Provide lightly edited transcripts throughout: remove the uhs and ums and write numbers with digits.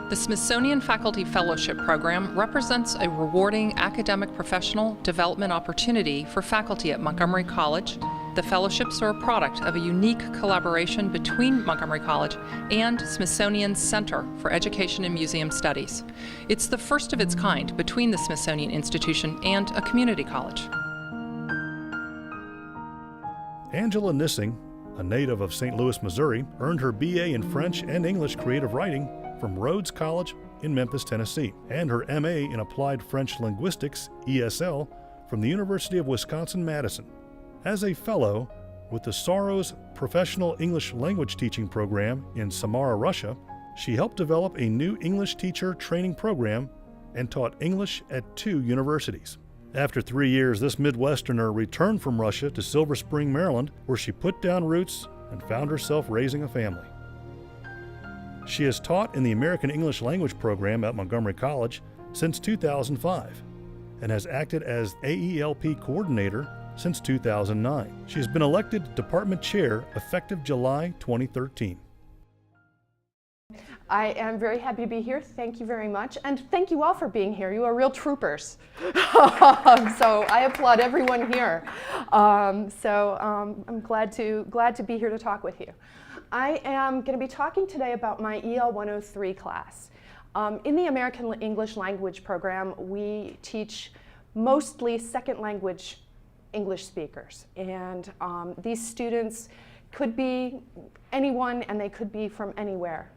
The Smithsonian Faculty Fellowship Program represents a rewarding academic professional development opportunity for faculty at Montgomery College. The fellowships are a product of a unique collaboration between Montgomery College and Smithsonian Center for Education and Museum Studies. It's the first of its kind between the Smithsonian Institution and a community college. Angela Nissing, a native of St. Louis, Missouri, earned her BA in French and English Creative Writing from Rhodes College in Memphis, Tennessee, and her MA in Applied French Linguistics, ESL, from the University of Wisconsin-Madison. As a fellow with the Soros Professional English Language Teaching Program in Samara, Russia, she helped develop a new English teacher training program and taught English at 2 universities. After 3 years, this Midwesterner returned from Russia to Silver Spring, Maryland, where she put down roots and found herself raising a family. She has taught in the American English Language Program at Montgomery College since 2005 and has acted as AELP coordinator since 2009. She has been elected department chair effective July 2013. I am very happy to be here. Thank you very much. And thank you all for being here. You are real troopers. So I applaud everyone here. I'm glad to be here to talk with you. I am going to be talking today about my EL 103 class. In the American English Language Program, we teach mostly second language English speakers. And these students could be anyone and they could be from anywhere.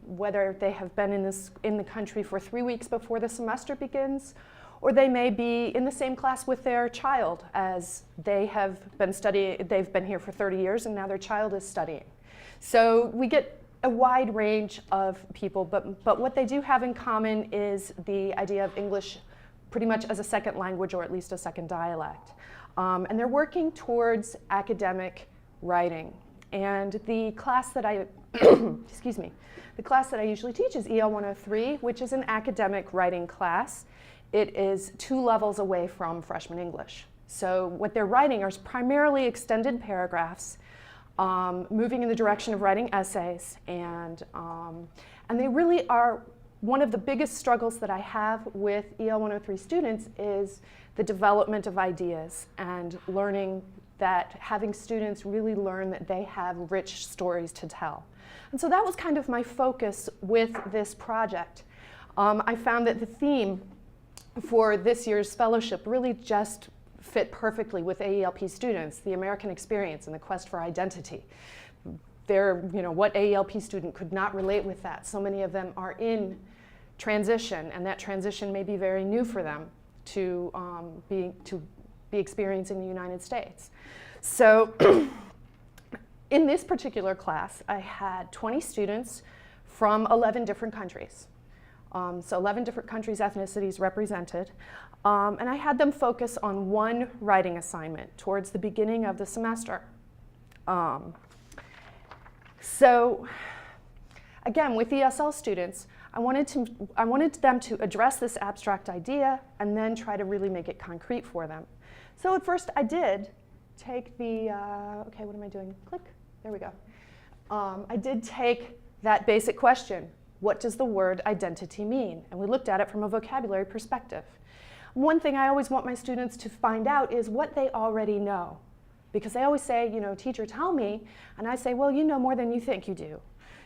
Whether they have been in the country for 3 weeks before the semester begins, or they may be in the same class with their child as they have been studying. They've been here for 30 years and now their child is studying. So we get a wide range of people, but what they do have in common is the idea of English pretty much as a second language or at least a second dialect. And they're working towards academic writing. And the class that I excuse me, the class that I usually teach is EL 103, which is an academic writing class. It is 2 levels away from freshman English. So what they're writing are primarily extended paragraphs, moving in the direction of writing essays, and they really are one of the biggest struggles that I have with EL 103 students is the development of ideas and learning that having students really learn that they have rich stories to tell. And so that was kind of my focus with this project. I found that the theme for this year's fellowship really just fit perfectly with AELP students, the American experience and the quest for identity. What AELP student could not relate with that? So many of them are in transition, and that transition may be very new for them to be experiencing the United States. So in this particular class, I had 20 students from 11 different countries. So 11 different countries, ethnicities represented. And I had them focus on one writing assignment towards the beginning of the semester. So again, with ESL students, I wanted them to address this abstract idea and then try to really make it concrete for them. So at first I did take the, okay, what am I doing? Click, there we go. I did take that basic question, what does the word identity mean? And we looked at it from a vocabulary perspective. One thing I always want my students to find out is what they already know. Because they always say, teacher, tell me. And I say, well, you know more than you think you do.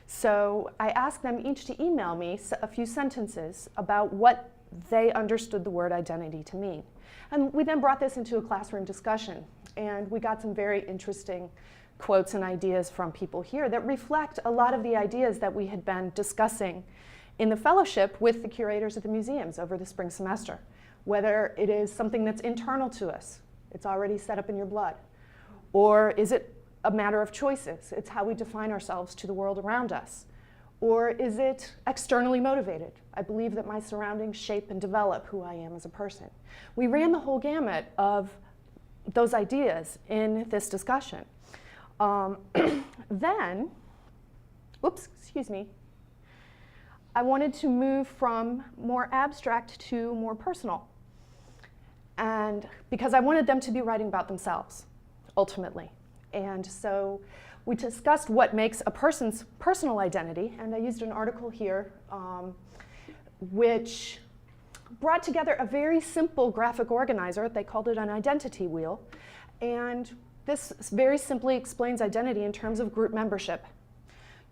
So I asked them each to email me a few sentences about what they understood the word identity to mean. And we then brought this into a classroom discussion. And we got some very interesting quotes and ideas from people here that reflect a lot of the ideas that we had been discussing in the fellowship with the curators of the museums over the spring semester. Whether it is something that's internal to us, it's already set up in your blood, or is it a matter of choices? It's how we define ourselves to the world around us. Or is it externally motivated? I believe that my surroundings shape and develop who I am as a person. We ran the whole gamut of those ideas in this discussion. Then, excuse me, I wanted to move from more abstract to more personal. And because I wanted them to be writing about themselves, ultimately. And so we discussed what makes a person's personal identity, and I used an article here which brought together a very simple graphic organizer. They called it an identity wheel. And this very simply explains identity in terms of group membership.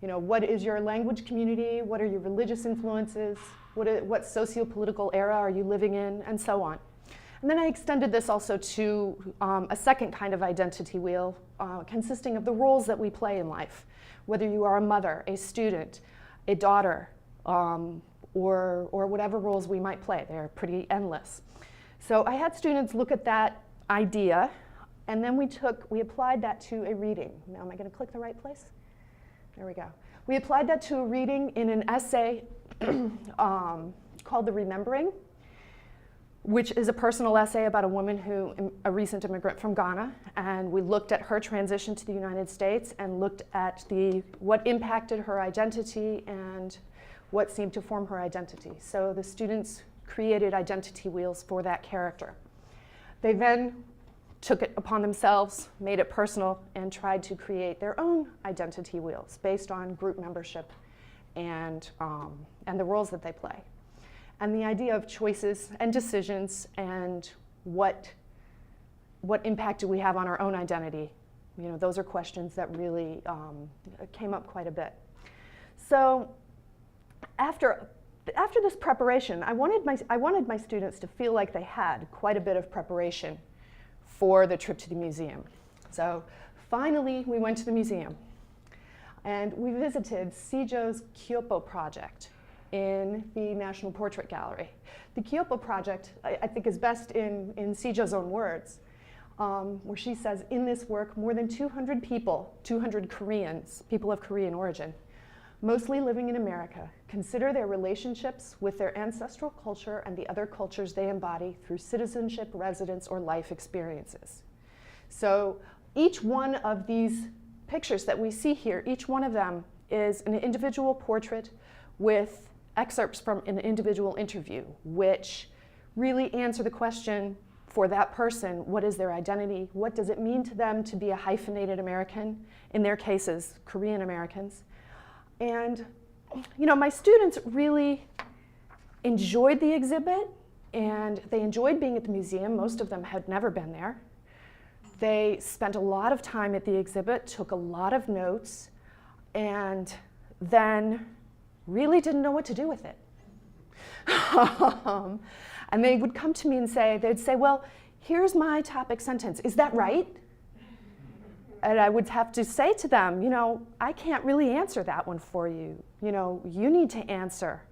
You know, what is your language community? What are your religious influences? What socio-political era are you living in? And so on. And then I extended this also to a second kind of identity wheel consisting of the roles that we play in life. Whether you are a mother, a student, a daughter, or whatever roles we might play. They're pretty endless. So I had students look at that idea, and then we applied that to a reading. Now, am I going to click the right place? There we go. We applied that to a reading in an essay called The Remembering, which is a personal essay about a woman a recent immigrant from Ghana, and we looked at her transition to the United States and looked at what impacted her identity and what seemed to form her identity. So the students created identity wheels for that character. They then took it upon themselves, made it personal, and tried to create their own identity wheels based on group membership and the roles that they play. And the idea of choices and decisions and what impact do we have on our own identity, you know, those are questions that really came up quite a bit. So after this preparation, I wanted my students to feel like they had quite a bit of preparation for the trip to the museum. So finally, we went to the museum, and we visited Sijo's Kyopo project in the National Portrait Gallery. The Kyopo project, I think, is best in Sijo's own words, where she says, in this work, more than 200 people, 200 Koreans, people of Korean origin, mostly living in America, consider their relationships with their ancestral culture and the other cultures they embody through citizenship, residence, or life experiences. So each one of these pictures that we see here, each one of them is an individual portrait with excerpts from an individual interview, which really answer the question for that person, what is their identity? What does it mean to them to be a hyphenated American? In their cases, Korean Americans. And you know, my students really enjoyed the exhibit, and they enjoyed being at the museum. Most of them had never been there. They spent a lot of time at the exhibit, took a lot of notes, and then really didn't know what to do with it. And they would come to me and they'd say, well, here's my topic sentence. Is that right? And I would have to say to them, you know, I can't really answer that one for you. You know, you need to answer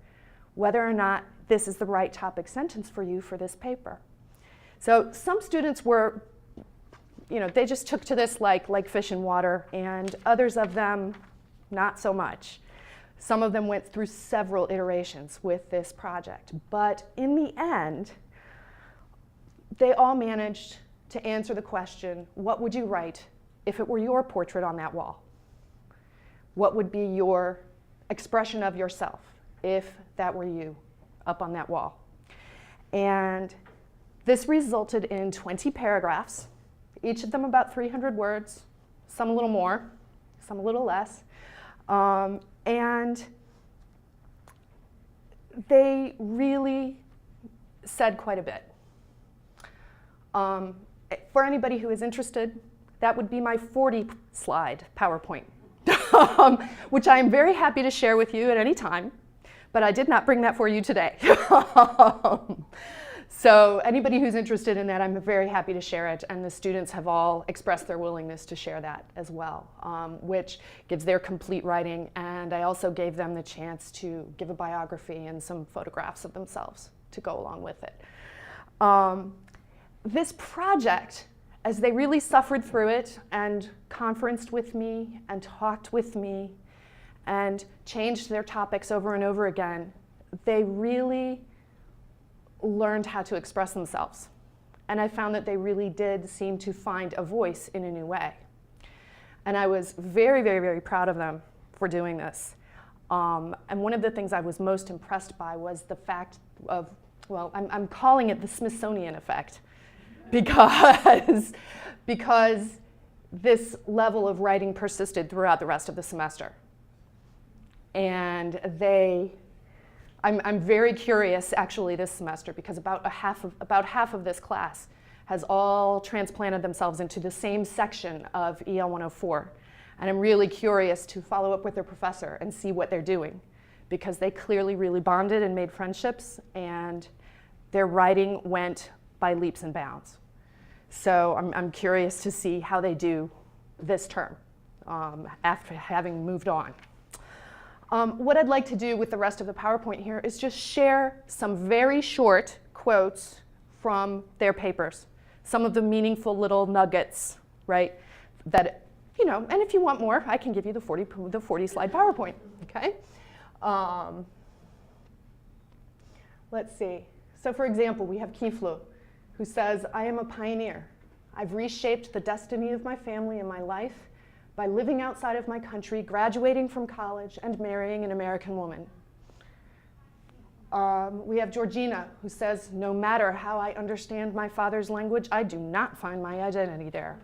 whether or not this is the right topic sentence for you for this paper. So some students were, you know, they just took to this like fish in water, and others of them not so much. Some of them went through several iterations with this project, but in the end, they all managed to answer the question, what would you write if it were your portrait on that wall? What would be your expression of yourself if that were you up on that wall? And this resulted in 20 paragraphs, each of them about 300 words, some a little more, some a little less. And they really said quite a bit. For anybody who is interested, that would be my 40-slide PowerPoint, which I am very happy to share with you at any time, but I did not bring that for you today. So anybody who's interested in that, I'm very happy to share it, and the students have all expressed their willingness to share that as well, which gives their complete writing, and I also gave them the chance to give a biography and some photographs of themselves to go along with it. This project, as they really suffered through it and conferenced with me and talked with me and changed their topics over and over again, they really learned how to express themselves. And I found that they really did seem to find a voice in a new way. And I was very, very, very proud of them for doing this. And one of the things I was most impressed by was the fact of, well, I'm calling it the Smithsonian effect, because this level of writing persisted throughout the rest of the semester. And I'm very curious actually this semester, because about half of this class has all transplanted themselves into the same section of EL 104. And I'm really curious to follow up with their professor and see what they're doing, because they clearly really bonded and made friendships, and their writing went by leaps and bounds. So I'm curious to see how they do this term after having moved on. What I'd like to do with the rest of the PowerPoint here is just share some very short quotes from their papers, some of the meaningful little nuggets, right? That, you know, and if you want more, I can give you the 40 slide PowerPoint, okay? Let's see. So for example, we have Kiflu, who says, "I am a pioneer. I've reshaped the destiny of my family and my life by living outside of my country, graduating from college, and marrying an American woman." We have Georgina, who says, "No matter how I understand my father's language, I do not find my identity there."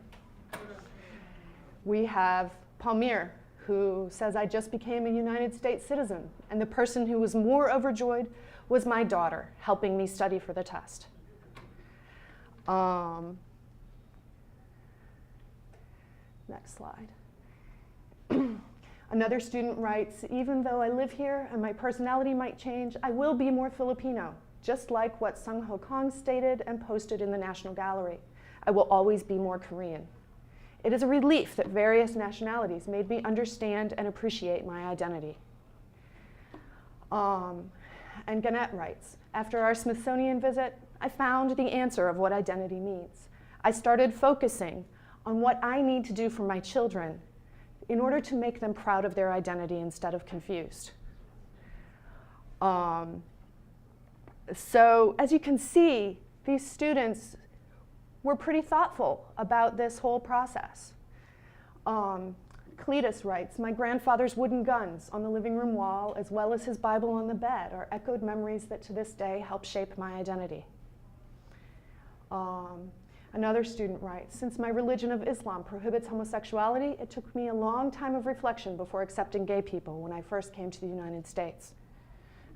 We have Palmyr, who says, "I just became a United States citizen, and the person who was more overjoyed was my daughter, helping me study for the test." Next slide. Another student writes, "Even though I live here and my personality might change, I will be more Filipino, just like what Sung Ho Kong stated and posted in the National Gallery. I will always be more Korean. It is a relief that various nationalities made me understand and appreciate my identity." And Gannett writes, "After our Smithsonian visit, I found the answer of what identity means. I started focusing on what I need to do for my children in order to make them proud of their identity instead of confused." So as you can see, these students were pretty thoughtful about this whole process. Cletus writes, "My grandfather's wooden guns on the living room wall, as well as his Bible on the bed, are echoed memories that to this day help shape my identity." Another student writes, "Since my religion of Islam prohibits homosexuality, it took me a long time of reflection before accepting gay people when I first came to the United States."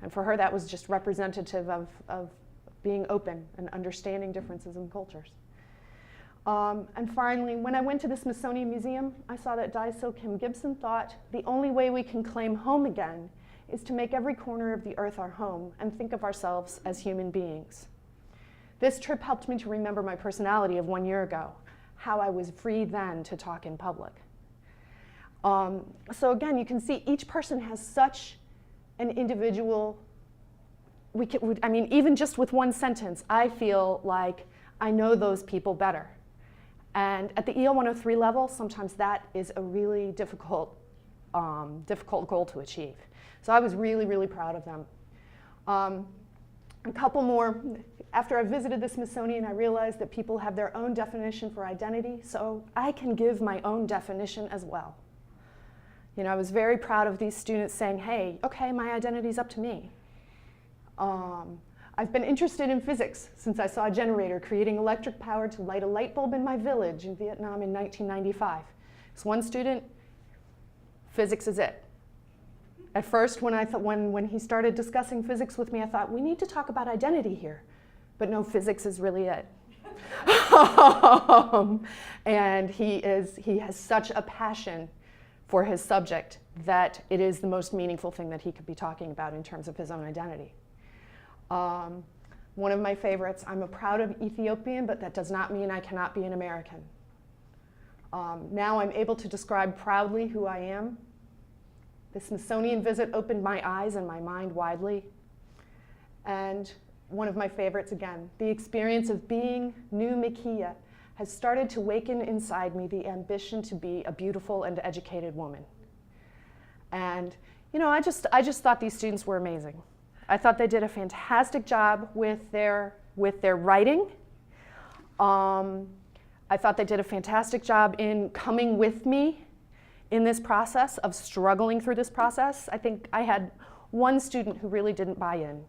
And for her, that was just representative of being open and understanding differences in cultures. And finally, when I went to the Smithsonian Museum, I saw that Daiso Kim Gibson thought, "The only way we can claim home again is to make every corner of the earth our home and think of ourselves as human beings." This trip helped me to remember my personality of 1 year ago, how I was free then to talk in public. So again, you can see each person has such an individual, I mean, even just with one sentence, I feel like I know those people better. And at the EL 103 level, sometimes that is a really difficult goal to achieve. So I was really, really proud of them. A couple more. After I visited the Smithsonian, I realized that people have their own definition for identity, so I can give my own definition as well. You know, I was very proud of these students saying, "Hey, okay, my identity's up to me." I've been interested in physics since I saw a generator creating electric power to light a light bulb in my village in Vietnam in 1995. This one student, physics is it. At first, when he started discussing physics with me, I thought, we need to talk about identity here. But no, physics is really it. And he has such a passion for his subject that it is the most meaningful thing that he could be talking about in terms of his own identity. One of my favorites, "I'm a proud of Ethiopian, but that does not mean I cannot be an American. Now I'm able to describe proudly who I am. The Smithsonian visit opened my eyes and my mind widely." And one of my favorites again, "The experience of being New Mikia has started to waken inside me the ambition to be a beautiful and educated woman." And you know, I just thought these students were amazing. I thought they did a fantastic job with their writing. I thought they did a fantastic job in coming with me in this process of struggling through this process. I think I had one student who really didn't buy in.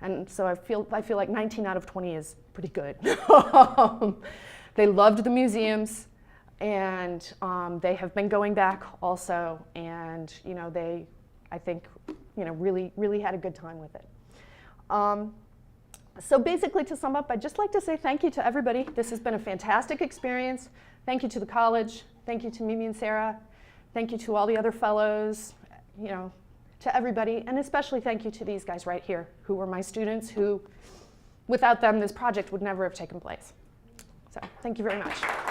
And so I feel like 19 out of 20 is pretty good. They loved the museums. And they have been going back also, and they, I think, really had a good time with it. So basically, to sum up, I'd just like to say thank you to everybody. This has been a fantastic experience. Thank you to the college. Thank you to Mimi and Sarah. Thank you to all the other fellows, to everybody, and especially thank you to these guys right here, who were my students, who, without them, this project would never have taken place. So thank you very much.